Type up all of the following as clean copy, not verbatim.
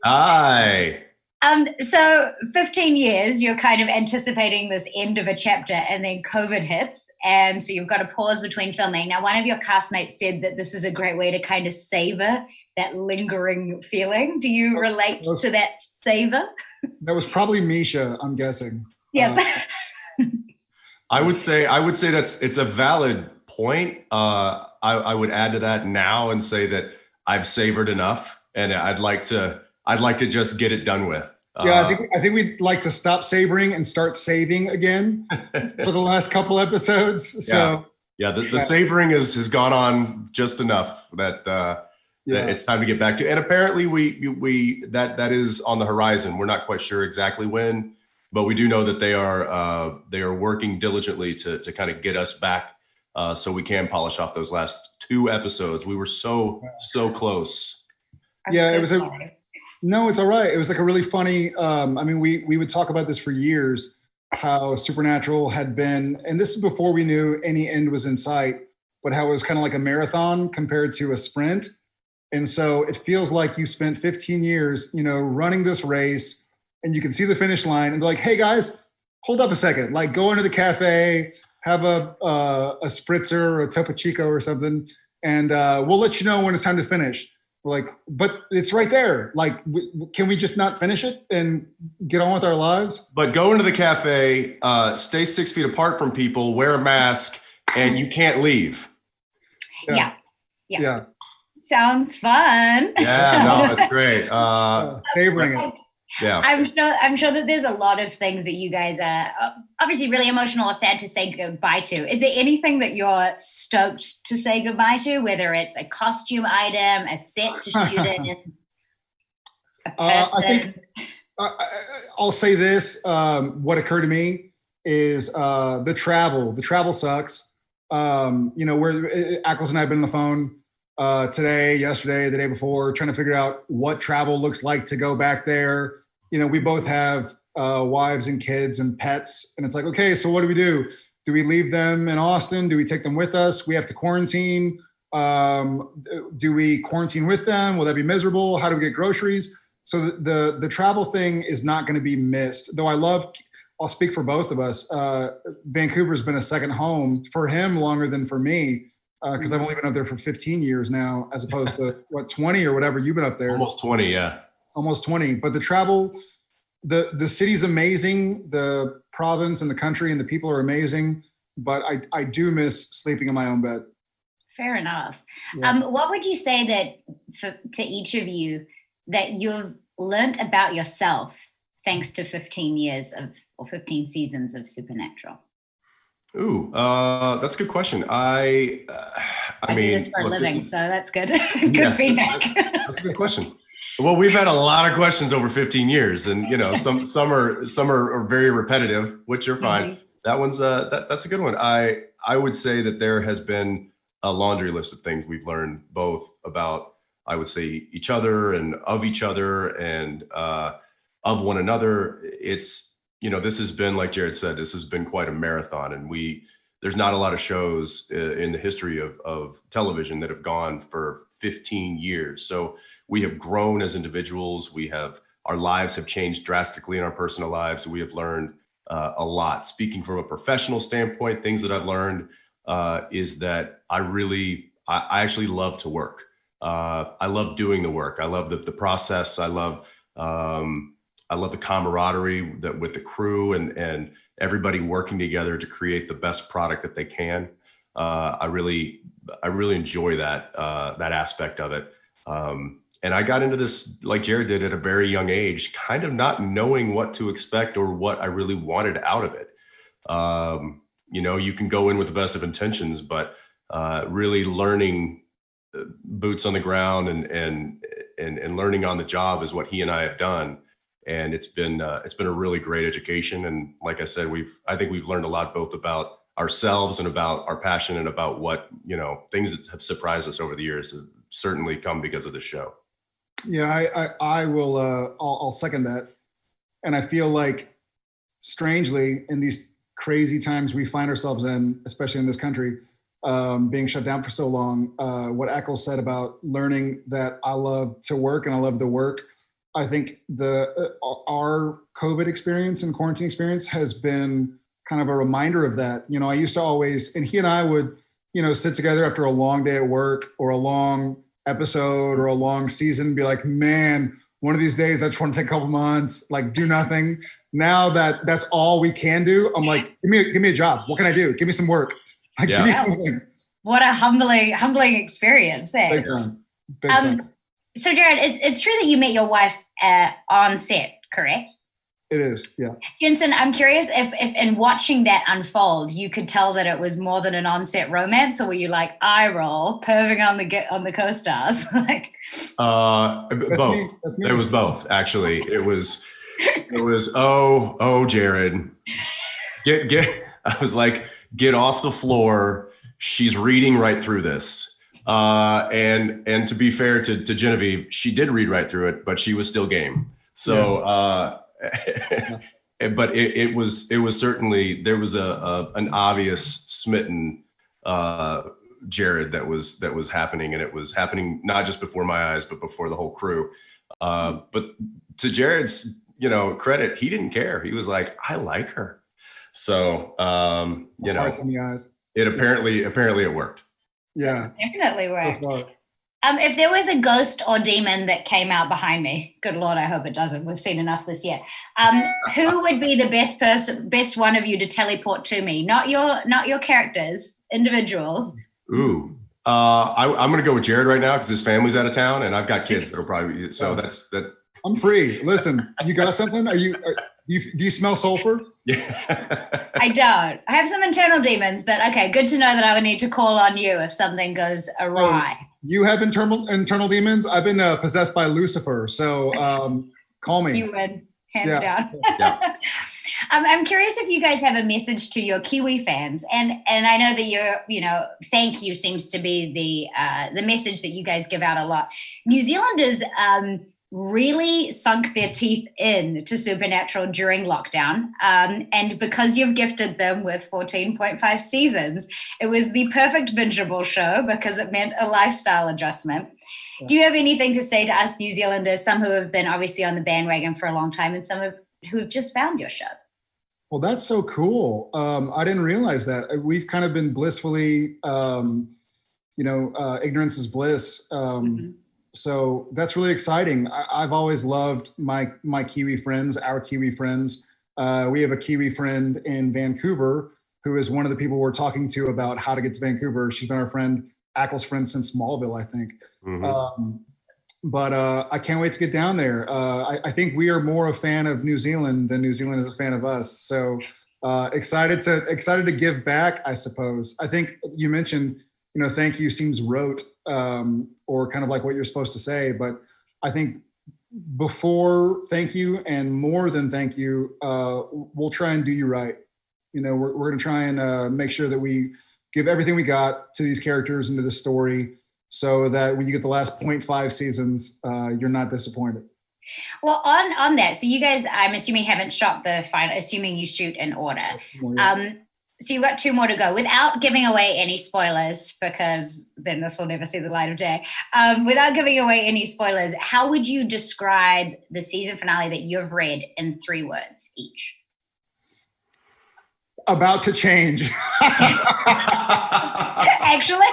Hi. So 15 years, you're kind of anticipating this end of a chapter, and then COVID hits, and so you've got to pause between filming. Now, one of your castmates said that this is a great way to kind of savor that lingering feeling. Do you relate to that savor? That was probably Misha, I'm guessing. Yes. I would say it's a valid point. I would add to that now and say that I've savored enough, and I'd like to just get it done with. Yeah, I think we'd like to stop savoring and start saving again for the last couple episodes. So the savoring has gone on just enough that it's time to get back to. And apparently we that is on the horizon. We're not quite sure exactly when, but we do know that they are working diligently to kind of get us back so we can polish off those last two episodes. We were so close. No, it's all right. It was like a really funny, we would talk about this for years, how Supernatural had been, and this is before we knew any end was in sight, but how it was kind of like a marathon compared to a sprint. And so it feels like you spent 15 years, running this race, and you can see the finish line, and they're like, hey guys, hold up a second, like go into the cafe, have a spritzer or a Topo Chico or something, and we'll let you know when it's time to finish. Like, but it's right there. Like, can we just not finish it and get on with our lives? But go into the cafe, stay 6 feet apart from people, wear a mask, and you can't leave. Yeah. Sounds fun. Yeah, no, it's great. Savoring it. Yeah. I'm sure that there's a lot of things that you guys are obviously really emotional or sad to say goodbye to. Is there anything that you're stoked to say goodbye to, whether it's a costume item, a set to shoot in, a person? I think I'll say this. What occurred to me is the travel. The travel sucks. Ackles and I have been on the phone today, yesterday, the day before, trying to figure out what travel looks like to go back there. We both have wives and kids and pets, and it's like, okay, so what do we do? Do we leave them in Austin? Do we take them with us? We have to quarantine. Do we quarantine with them? Will that be miserable? How do we get groceries? So the travel thing is not going to be missed. Though I'll speak for both of us. Vancouver's been a second home for him longer than for me. Because I've only been up there for 15 years now, as opposed to 20 or whatever you've been up there. Almost 20, yeah. Almost 20. But the travel, the city's amazing. The province and the country and the people are amazing. But I do miss sleeping in my own bed. Fair enough. Yeah. What would you say to each of you that you've learned about yourself thanks to 15 seasons of Supernatural? Ooh, that's a good question. I mean, do this for a living, so that's good. Yeah, feedback. That's a good question. Well, we've had a lot of questions over 15 years, and some are very repetitive, which are fine. Mm-hmm. That one's that's a good one. I would say that there has been a laundry list of things we've learned, both about, I would say, each other and of each other and of one another. It's this has been, like Jared said, this has been quite a marathon, and there's not a lot of shows in the history of television that have gone for 15 years. So we have grown as individuals. Our lives have changed drastically in our personal lives. We have learned a lot. Speaking from a professional standpoint, things that I've learned is that I actually love to work. I love doing the work. I love the process. I love the camaraderie with the crew and everybody working together to create the best product that they can. I really enjoy that aspect of it. And I got into this, like Jared did, at a very young age, kind of not knowing what to expect or what I really wanted out of it. You can go in with the best of intentions, but really learning boots on the ground and learning on the job is what he and I have done. And it's been a really great education. And like I said, I think we've learned a lot, both about ourselves and about our passion and about what, things that have surprised us over the years have certainly come because of the show. Yeah, I will, I'll second that. And I feel like, strangely, in these crazy times we find ourselves in, especially in this country, being shut down for so long, what Ackles said about learning that I love to work and I love the work. I think our COVID experience and quarantine experience has been kind of a reminder of that. You know, I used to always, and he and I would, you know, sit together after a long day at work or a long episode or a long season and be like, man, one of these days I just want to take a couple months, like do nothing. Now that that's all we can do, I'm like, give me a job. What can I do? Give me some work. Like, give me something. What a humbling experience. Eh? Big time. Big time. So Jared, it's true that you met your wife on set, correct? It is, yeah. Jensen, I'm curious if in watching that unfold, you could tell that it was more than an on-set romance, or were you like eye roll, perving on the co-stars? Like, both. There was both, actually. It was oh Jared, get. I was like, get off the floor. She's reading right through this. And to be fair to Genevieve, she did read right through it, but she was still game. So. But it was certainly, there was an obvious smitten Jared that was happening, and it was happening not just before my eyes but before the whole crew. But to Jared's credit, he didn't care. He was like, I like her. So Hearts in the eyes. It apparently it worked. Yeah, definitely worked. If there was a ghost or demon that came out behind me, good Lord, I hope it doesn't. We've seen enough this year. Who would be the best one of you to teleport to me? Not your characters, individuals. Ooh, I'm going to go with Jared right now because his family's out of town, and I've got kids that'll probably. So that's that. I'm free. Listen, you got something? Do you smell sulfur? Yeah. I don't. I have some internal demons, but okay, good to know that I would need to call on you if something goes awry. You have internal demons? I've been possessed by Lucifer, so call me. You win, hands down. Yeah. I'm curious if you guys have a message to your Kiwi fans, and I know that thank you seems to be the message that you guys give out a lot. New Zealanders really sunk their teeth into Supernatural during lockdown. And because you've gifted them with 14.5 seasons, it was the perfect bingeable show because it meant a lifestyle adjustment. Yeah. Do you have anything to say to us New Zealanders, some who have been obviously on the bandwagon for a long time and some who have just found your show? Well, that's so cool. I didn't realize that. We've kind of been blissfully, ignorance is bliss. So that's really exciting. I've always loved my Kiwi friends, our Kiwi friends. We have a Kiwi friend in Vancouver who is one of the people we're talking to about how to get to Vancouver. She's been our friend, Ackles friend since Smallville, I think. Mm-hmm. But I can't wait to get down there. I think we are more a fan of New Zealand than New Zealand is a fan of us. So excited to give back, I suppose. I think you mentioned, thank you seems rote, or kind of like what you're supposed to say. But I think before thank you and more than thank you, we'll try and do you right. We're going to try and make sure that we give everything we got to these characters and to the story so that when you get the last 0.5 seasons, you're not disappointed. Well, on that, so you guys, I'm assuming haven't shot the final, assuming you shoot in order. So you've got 2 more to go. Without giving away any spoilers, because then this will never see the light of day. Without giving away any spoilers, how would you describe the season finale that you've read in 3 words each? About to change. Actually?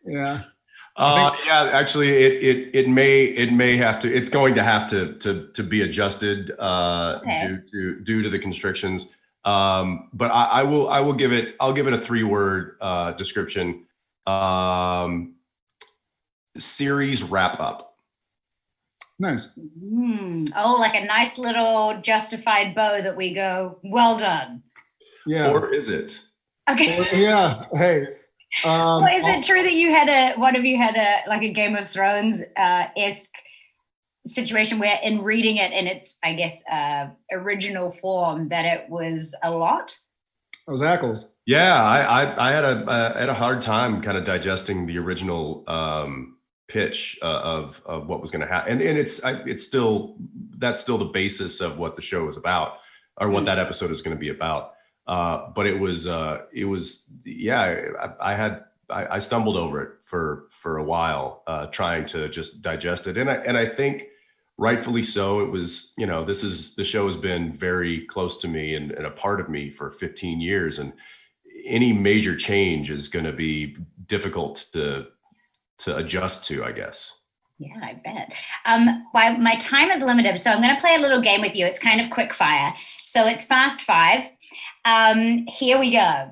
Yeah. Actually, it may have to. It's going to have to be adjusted due to the constrictions. But I will give it. I'll give it a 3-word description. Series wrap up. Nice. Oh, like a nice little justified bow that we go, well done. Yeah. Or is it? Okay. Yeah. Hey. Well, is it true that one of you had a Game of Thrones esque situation where in reading it in its, I guess, original form, that it was a lot? It was Ackles. Yeah, I had a hard time kind of digesting the original pitch of what was going to happen, and it's still the basis of what the show is about, or what that episode is going to be about. But it was I stumbled over it for a while, trying to just digest it. And I think rightfully so. It was, the show has been very close to me and a part of me for 15 years. And any major change is going to be difficult to adjust to, I guess. Yeah, I bet. Well, my time is limited, so I'm going to play a little game with you. It's kind of quick fire. So it's fast five. Here we go.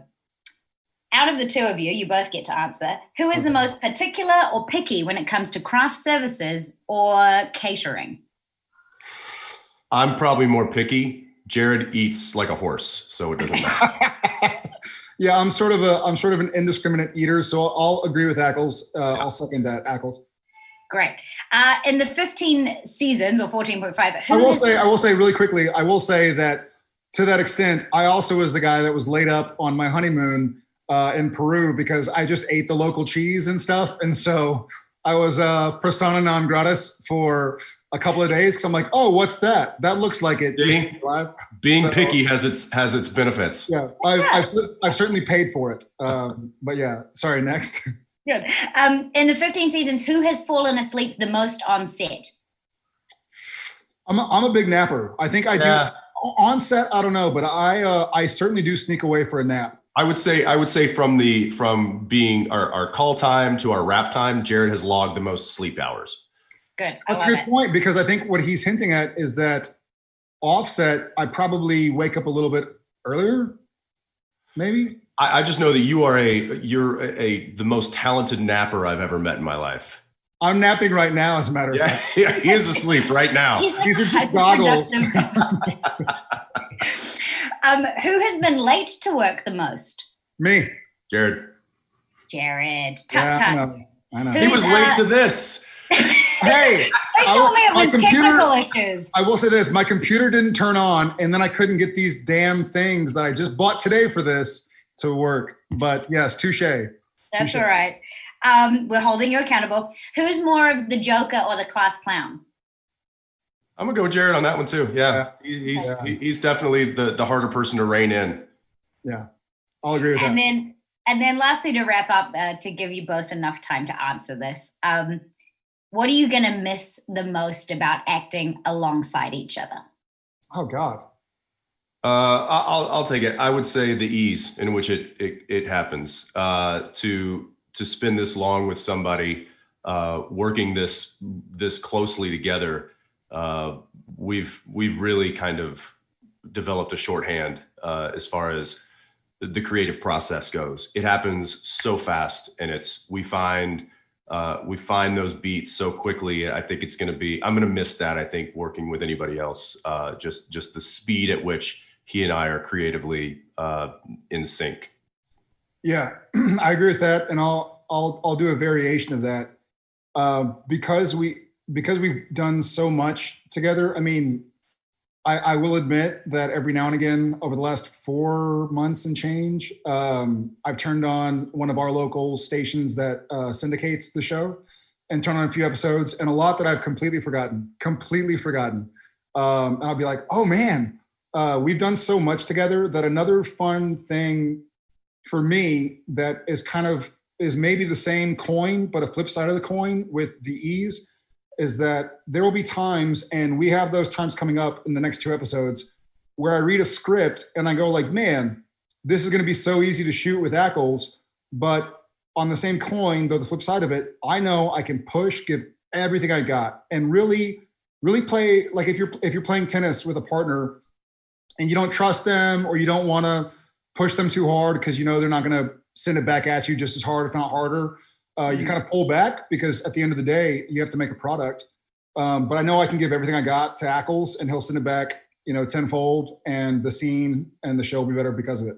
Out of the two of you, you both get to answer. Who is the most particular or picky when it comes to craft services or catering? I'm probably more picky. Jared eats like a horse, so it doesn't matter. Yeah, I'm sort of an indiscriminate eater, so I'll agree with Ackles. I'll second that, Ackles. Great. In the 15 seasons or 14.5, I will say really quickly, I will say that to that extent, I also was the guy that was laid up on my honeymoon in Peru because I just ate the local cheese and stuff. And so I was persona non gratis for a couple of days because I'm like, oh, what's that? That looks like it. Being picky has its benefits. Yeah, I've certainly paid for it. But yeah, sorry, next. Good. In the 15 seasons, who has fallen asleep the most on set? I'm a big napper. I think I do. On set, I don't know, but I certainly do sneak away for a nap. I would say from being our call time to our wrap time, Jared has logged the most sleep hours. Good. That's a good point, because I think what he's hinting at is that offset, I probably wake up a little bit earlier, maybe. I just know that you're the most talented napper I've ever met in my life. I'm napping right now, as a matter of fact. Yeah, he is asleep right now. These are just goggles. Who has been late to work the most? Me. Jared. I know. He was late to this. Hey, they told me it was technical issues. I will say this: my computer didn't turn on, and then I couldn't get these damn things that I just bought today for this to work. But yes, touche. That's all right. We're holding you accountable. Who's more of the joker or the class clown? I'm gonna go with Jared on that one too. Yeah. He's definitely the harder person to rein in. Yeah, I'll agree with that. And then lastly, to wrap up, to give you both enough time to answer this, what are you gonna miss the most about acting alongside each other? Oh God. I'll take it. I would say the ease in which it happens. To spend this long with somebody, working this closely together, we've really kind of developed a shorthand as far as the creative process goes. It happens so fast, and we find those beats so quickly. I think I'm going to miss that. I think working with anybody else, just the speed at which he and I are creatively in sync. Yeah, I agree with that, and I'll do a variation of that because we've done so much together. I mean, I will admit that every now and again over the last 4 months and change, I've turned on one of our local stations that syndicates the show and turned on a few episodes, and a lot that I've completely forgotten. And I'll be like, oh man, we've done so much together. That another fun thing for me that is maybe the same coin, but a flip side of the coin with the ease, is that there will be times, and we have those times coming up in the next 2 episodes, where I read a script and I go like, man, this is going to be so easy to shoot with Ackles. But on the same coin, though, the flip side of it, I know I can push, give everything I got, and really, really play. Like if you're playing tennis with a partner and you don't trust them, or you don't want to push them too hard because you know they're not going to send it back at you just as hard, if not harder. You kind of pull back because at the end of the day, you have to make a product. But I know I can give everything I got to Ackles, and he'll send it back, tenfold, and the scene and the show will be better because of it.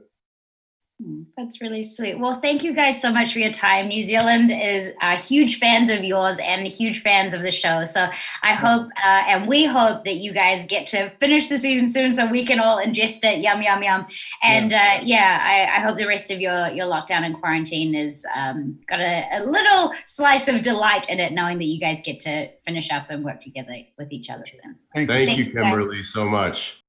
That's really sweet. Well, thank you guys so much for your time. New Zealand is huge fans of yours and huge fans of the show. So I hope, and we hope, that you guys get to finish the season soon so we can all ingest it. Yum, yum, yum. And I hope the rest of your lockdown and quarantine is got a little slice of delight in it, knowing that you guys get to finish up and work together with each other soon. Thank you, Kimberly, so much.